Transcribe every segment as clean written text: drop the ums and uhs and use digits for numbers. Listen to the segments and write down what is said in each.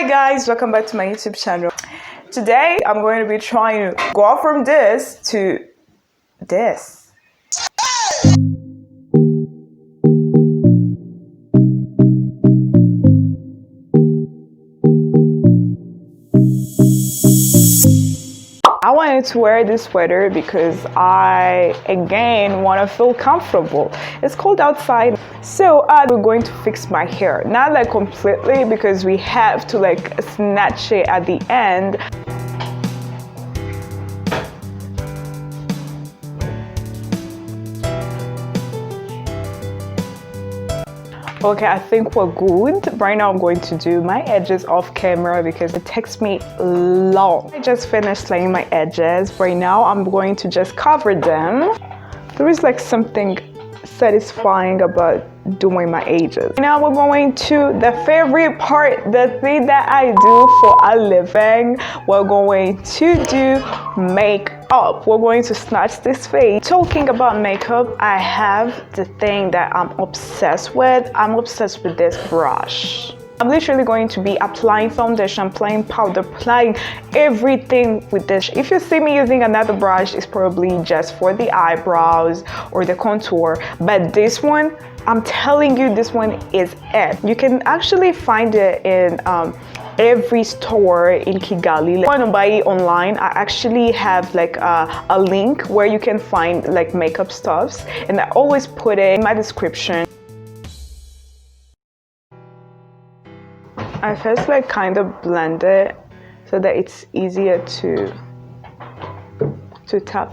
Hi guys, welcome back to my YouTube channel. Today I'm going to be trying to go from this to this. I wanted to wear this sweater because I again want to feel comfortable. It's cold outside, so we're going to fix my hair, not like completely because we have to like snatch it at the end. Okay, I think we're good. Right now I'm going to do my edges off camera because it takes me long. I just finished laying my edges. Right now I'm going to just cover them. There is like something satisfying about doing my edges. Now we're going to the favorite part, the thing that I do for a living. We're going to do makeup. We're going to snatch this face. Talking about makeup, I have the thing that I'm obsessed with. I'm obsessed with this brush. I'm literally going to be applying foundation, applying powder, applying everything with this. If you see me using another brush, it's probably just for the eyebrows or the contour. But this one, I'm telling you, this one is it. You can actually find it in every store in Kigali. If you want to buy it online, I actually have like a link where you can find like makeup stuffs, and I always put it in my description. I first like kind of blend it so that it's easier to tap.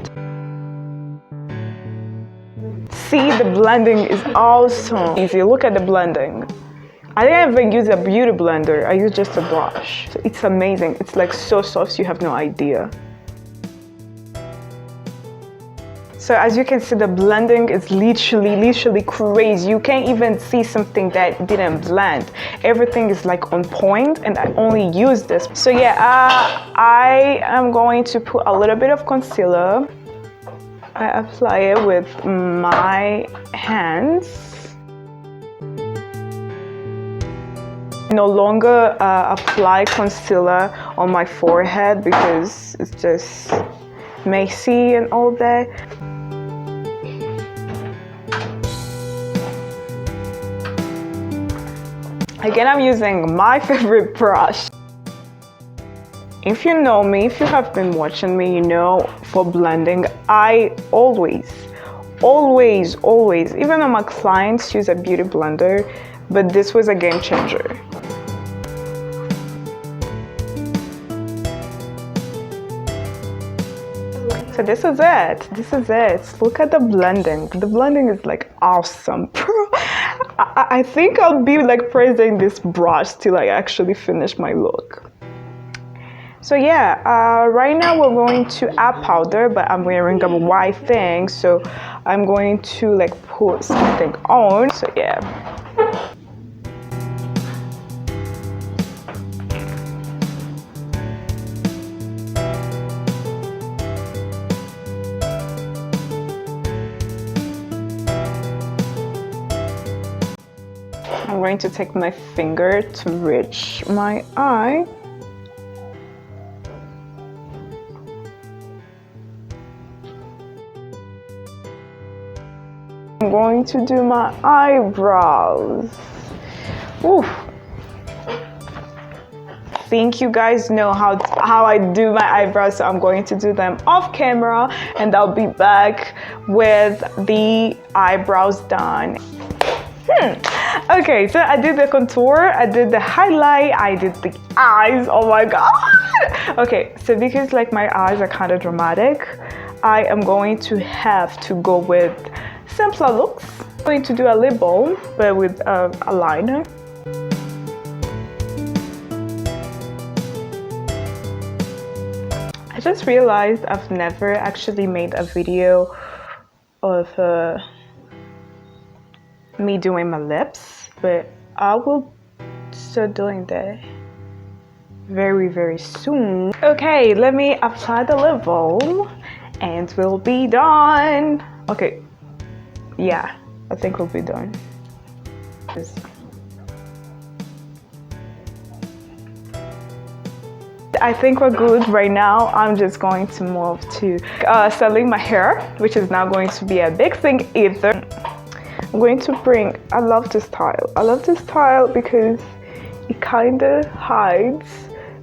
See, the blending is also easy. Look at the blending. I didn't even use a beauty blender. I used just a brush. So it's amazing. It's like so soft, you have no idea. So as you can see, the blending is literally crazy. You can't even see something that didn't blend. Everything is like on point, and I only use this. So yeah, I am going to put a little bit of concealer. I apply it with my hands. No longer apply concealer on my forehead because it's just messy and all that. Again, I'm using my favorite brush. If you know me, if you have been watching me, you know for blending, I always, even though my clients use a beauty blender, but this was a game changer. So this is it. Look at the blending. The blending is like awesome. I think I'll be like praising this brush till I actually finish my look. So yeah, right now we're going to add powder, but I'm wearing a white thing, so I'm going to like put something on. So yeah. I'm going to take my finger to reach my eye. I'm going to do my eyebrows. Ooh. I think you guys know how I do my eyebrows, so I'm going to do them off camera, and I'll be back with the eyebrows done. Okay, so I did the contour, I did the highlight, I did the eyes. Oh my god. Okay, so because like my eyes are kind of dramatic, I am going to have to go with simpler looks. I'm going to do a lip balm, but with a liner. I just realized I've never actually made a video of me doing my lips, but I will start doing that very soon. Okay, let me apply the lip balm and we'll be done. Okay, yeah, I think we'll be done. I think we're good right now. I'm just going to move to styling my hair, which is not going to be a big thing either. I'm going to bring, I love this style. I love this style because it kind of hides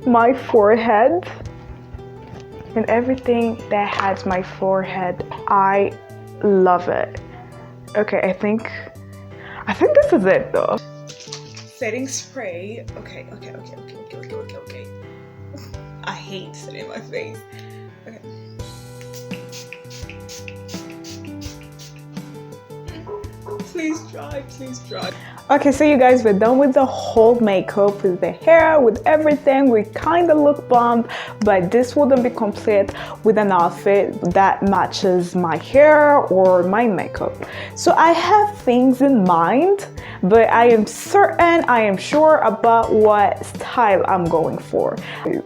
my forehead and everything that has my forehead. I love it. Okay, I think this is it though. Setting spray. Okay. I hate setting my face. Okay. Please dry. Okay, so you guys, we're done with the whole makeup, with the hair, with everything. We kind of look bummed, but this wouldn't be complete with an outfit that matches my hair or my makeup. So I have things in mind, but I am sure about what style I'm going for.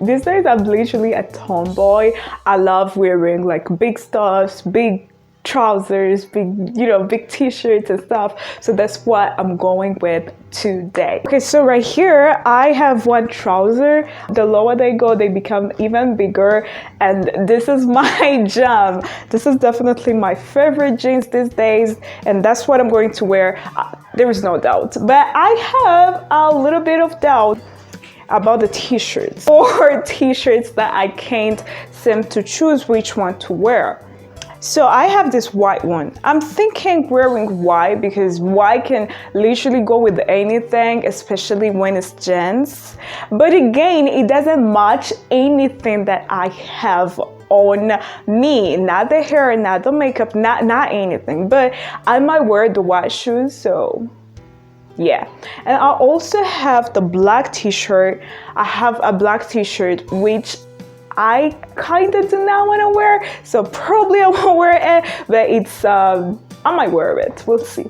These days I'm literally a tomboy. I love wearing like big stuffs, big trousers, big t-shirts and stuff. So that's what I'm going with today. Okay, so right here I have one trouser. The lower they go, they become even bigger, and this is my jam. This is definitely my favorite jeans these days, and that's what I'm going to wear. There is no doubt, but I have a little bit of doubt about the t-shirts, or t-shirts that I can't seem to choose which one to wear. So I have this white one. I'm thinking wearing white because white can literally go with anything, especially when it's jeans. But again, it doesn't match anything that I have on me. Not the hair, not the makeup, not anything. But I might wear the white shoes, so yeah. And I also have the black t-shirt. I have a black t-shirt which I kind of do not want to wear, so probably I won't wear it, but I might wear it, we'll see.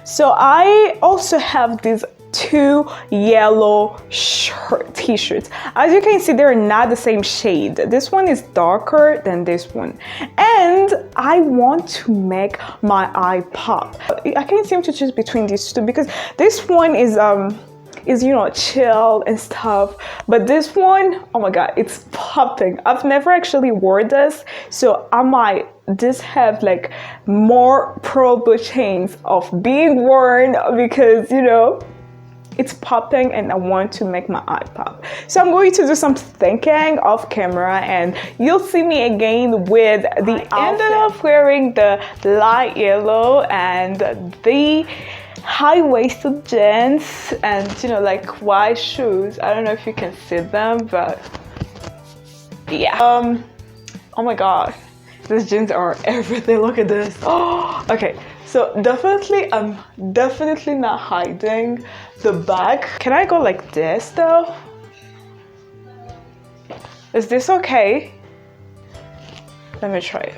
So I also have these two yellow t-shirts. As you can see, they're not the same shade. This one is darker than this one, and I want to make my eye pop. I can't seem to choose between these two because this one is chill and stuff, but this one, oh my god, it's popping. I've never actually wore this, so I might just have like more proper chance of being worn because it's popping and I want to make my eye pop. So I'm going to do some thinking off camera, and you'll see me again with the outfit. I ended up wearing the light yellow and the high-waisted jeans and like white shoes. I don't know if you can see them, but yeah. Oh my god, these jeans are everything. Look at this. Oh, okay. So I'm definitely not hiding the back. Can I go like this though? Is this okay? Let me try it.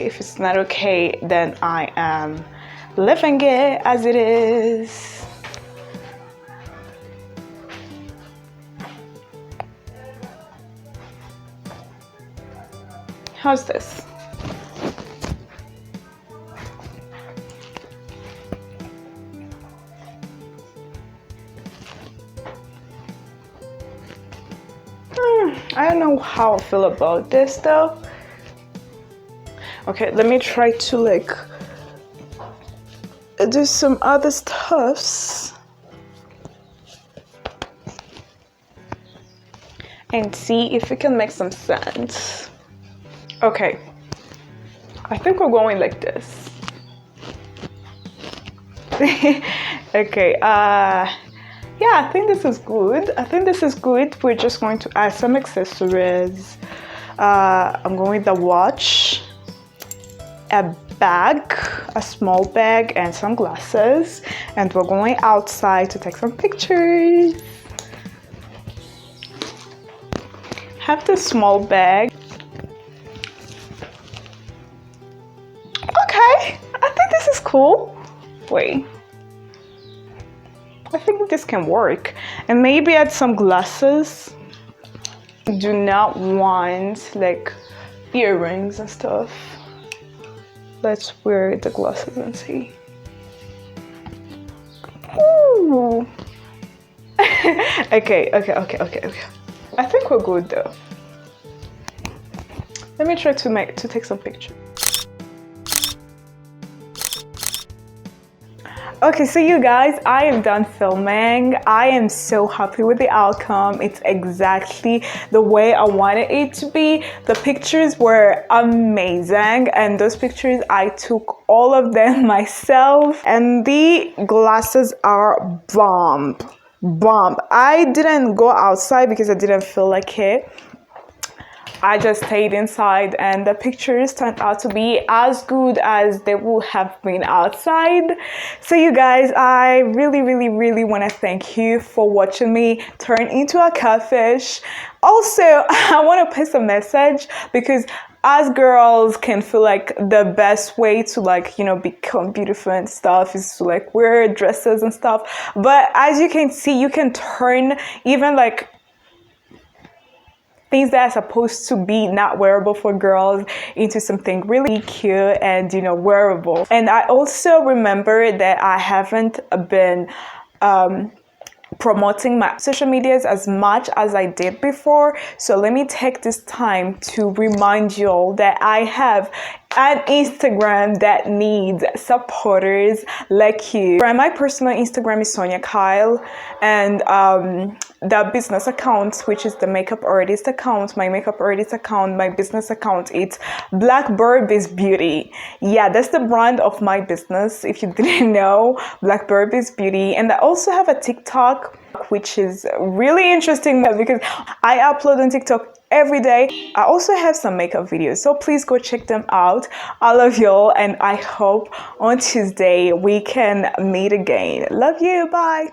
If it's not okay, then I am living it as it is. How's this? I don't know how I feel about this though. Okay, let me try to like do some other stuffs and see if we can make some sense. Okay, I think we're going like this. Okay, yeah, I think this is good. We're just going to add some accessories. I'm going with the watch, a bag, a small bag, and some glasses, and we're going outside to take some pictures. Have the small bag. Okay, I think this is cool. Wait, I think this can work. And maybe add some glasses. Do not want like earrings and stuff. Let's wear the glasses and see. Ooh, Okay. I think we're good though. Let me try to take some pictures. Okay, so you guys, I am done filming. I am so happy with the outcome. It's exactly the way I wanted it to be. The pictures were amazing, and those pictures, I took all of them myself, and the glasses are bomb. I didn't go outside because I didn't feel like it. I just stayed inside, and the pictures turned out to be as good as they would have been outside. So you guys, I really want to thank you for watching me turn into a catfish. Also, I want to pass a message, because as girls can feel like the best way to, like, you know, become beautiful and stuff is to like wear dresses and stuff. But as you can see, you can turn even like things that are supposed to be not wearable for girls into something really cute and, you know, wearable. And I also remember that I haven't been promoting my social medias as much as I did before. So let me take this time to remind you all that I have an Instagram that needs supporters like you. My personal Instagram is Sonia Kyle, and the business account, which is the makeup artist account, my makeup artist account, my business account, it's Blackbird is Beauty. Yeah, that's the brand of my business, if you didn't know. Blackbird is Beauty. And I also have a TikTok, which is really interesting because I upload on TikTok every day. I also have some makeup videos, so please go check them out. I love y'all, and I hope on Tuesday we can meet again. Love you. Bye.